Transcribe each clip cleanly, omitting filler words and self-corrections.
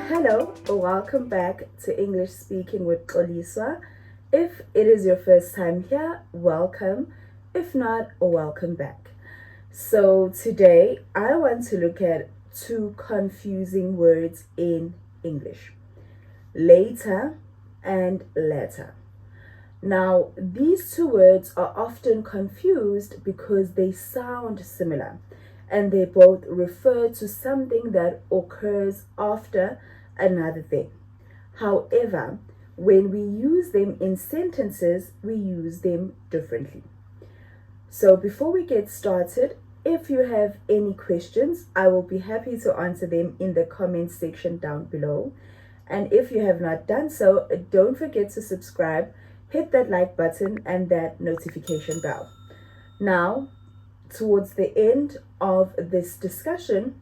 Hello, welcome back to English Speaking with Xoliswa. If it is your first time here, welcome. If not, welcome back. So today I want to look at two confusing words in English: later and letter. Now, these two words are often confused because they sound similar and they both refer to something that occurs after another thing. However, when we use them in sentences, we use them differently. So, before we get started, if you have any questions, I will be happy to answer them in the comment section down below. And if you have not done so, don't forget to subscribe, hit that like button and that notification bell. Now, towards the end of this discussion,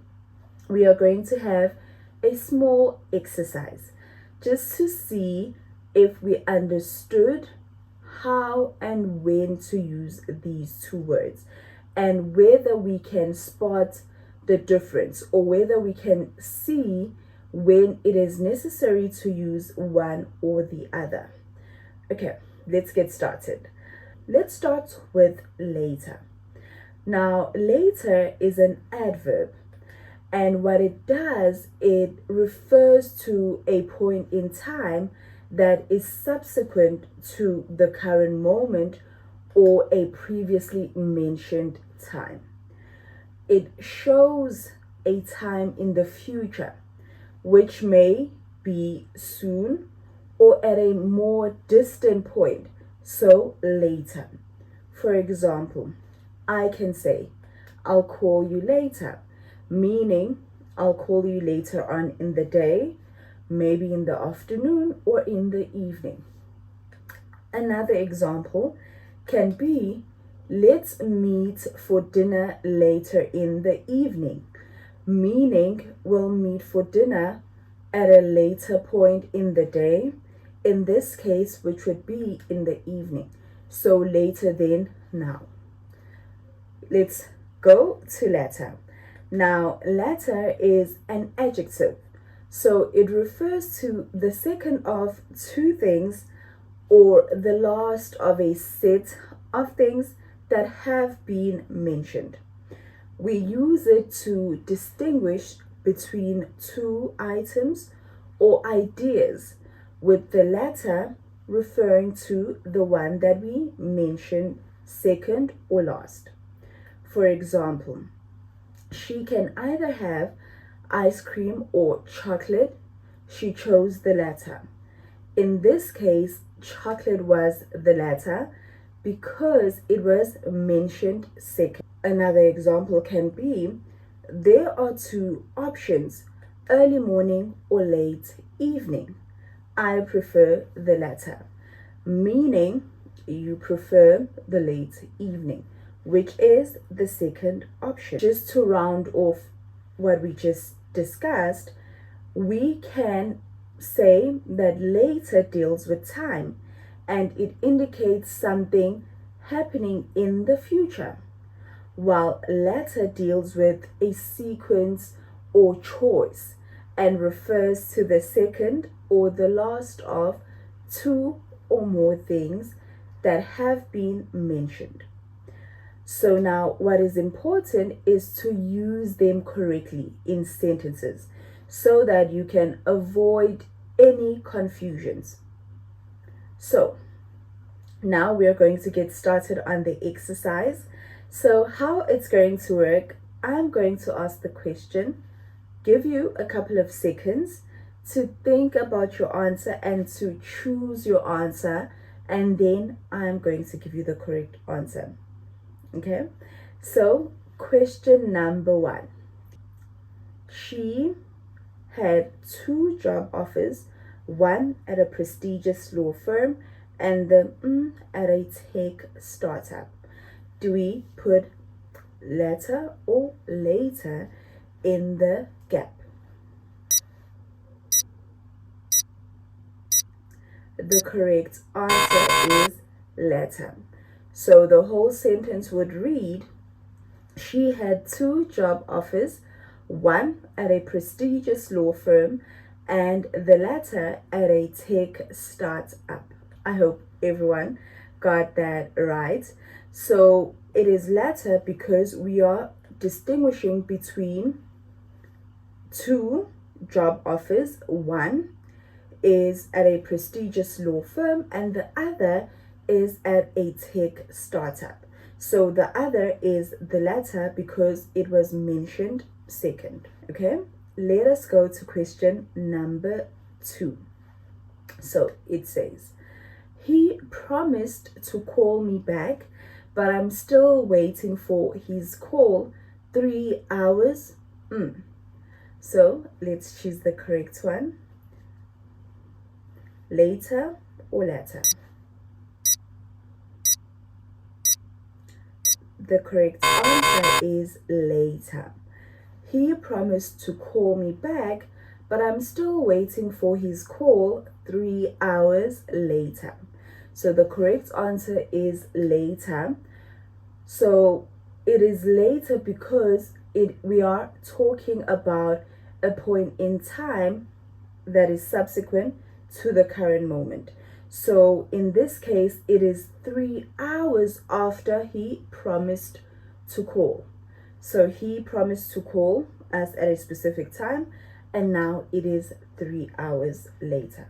we are going to have a small exercise just to see if we understood how and when to use these two words and whether we can spot the difference or whether we can see when it is necessary to use one or the other. Okay, let's get started. Let's start with later. Now, later is an adverb, and what it does, it refers to a point in time that is subsequent to the current moment or a previously mentioned time. It shows a time in the future, which may be soon or at a more distant point, so later. For example, I can say, I'll call you later, meaning I'll call you later on in the day, maybe in the afternoon or in the evening. Another example can be, let's meet for dinner later in the evening, meaning we'll meet for dinner at a later point in the day, in this case, which would be in the evening. So later than now. Let's go to latter. Now, latter is an adjective. So it refers to the second of two things or the last of a set of things that have been mentioned. We use it to distinguish between two items or ideas, with the latter referring to the one that we mentioned second or last. For example, she can either have ice cream or chocolate. She chose the latter. In this case, chocolate was the latter because it was mentioned second. Another example can be, there are two options, early morning or late evening. I prefer the latter, meaning you prefer the late evening, which is the second option. Just to round off what we just discussed, we can say that later deals with time and it indicates something happening in the future, while latter deals with a sequence or choice and refers to the second or the last of two or more things that have been mentioned. So now what is important is to use them correctly in sentences so that you can avoid any confusions. So now we are going to get started on the exercise. So how it's going to work, I'm going to ask the question, give you a couple of seconds to think about your answer and to choose your answer, and then I'm going to give you the correct answer. Okay, so question number one. She had two job offers, one at a prestigious law firm and the at a tech startup. Do we put latter or later in the gap? The correct answer is latter. So the whole sentence would read, she had two job offers, one at a prestigious law firm and the latter at a tech startup. I hope everyone got that right. So it is latter because we are distinguishing between two job offers. One is at a prestigious law firm and the other is at a tech startup. So the other is the latter because it was mentioned second. Okay, let us go to question number 2. So it says, he promised to call me back, but I'm still waiting for his call. 3 hours. So let's choose the correct one. Later or latter? The correct answer is later. He promised to call me back, but I'm still waiting for his call. 3 hours later. So the correct answer is later. So it is later because we are talking about a point in time that is subsequent to the current moment. So in this case, it is 3 hours after he promised to call. So he promised to call us at a specific time, and now it is 3 hours later.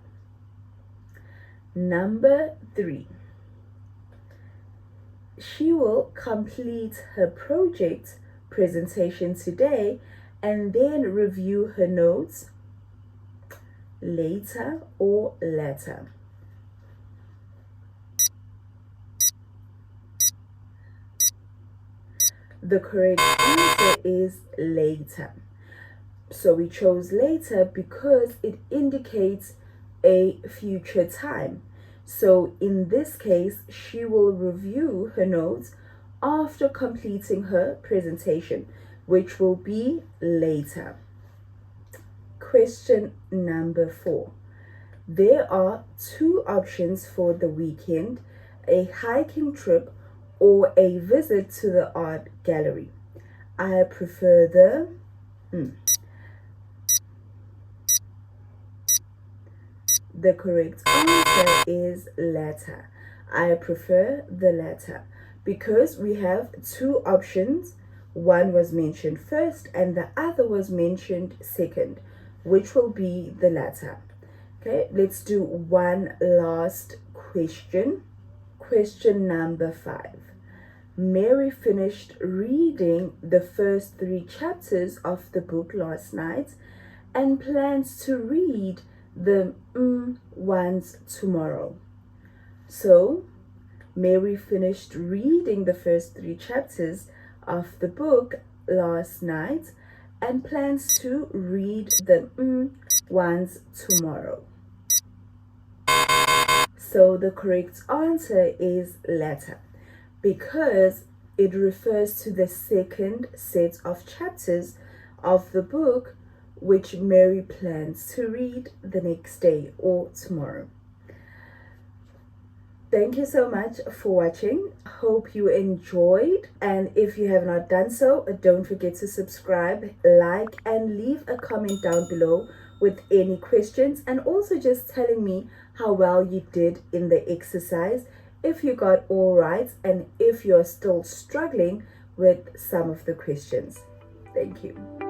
Number 3. She will complete her project presentation today and then review her notes. Later or latter? The correct answer is later. So we chose later because it indicates a future time. So in this case, she will review her notes after completing her presentation, which will be later. Question number 4. There are 2 options for the weekend: a hiking trip or a visit to the art gallery. I prefer the The correct answer is latter. I prefer the latter because we have 2 options. One was mentioned first and the other was mentioned second, which will be the latter. Okay, let's do one last question. Question number 5. Mary finished reading the first 3 chapters of the book last night and plans to read the ones tomorrow. So Mary finished reading the first 3 chapters of the book last night and plans to read the ones tomorrow. So the correct answer is latter because it refers to the second set of chapters of the book which Mary plans to read the next day or tomorrow. Thank you so much for watching. Hope you enjoyed, and if you have not done so, don't forget to subscribe, like, and leave a comment down below with any questions, and also just telling me how well you did in the exercise, if you got all right, and if you're still struggling with some of the questions. Thank you.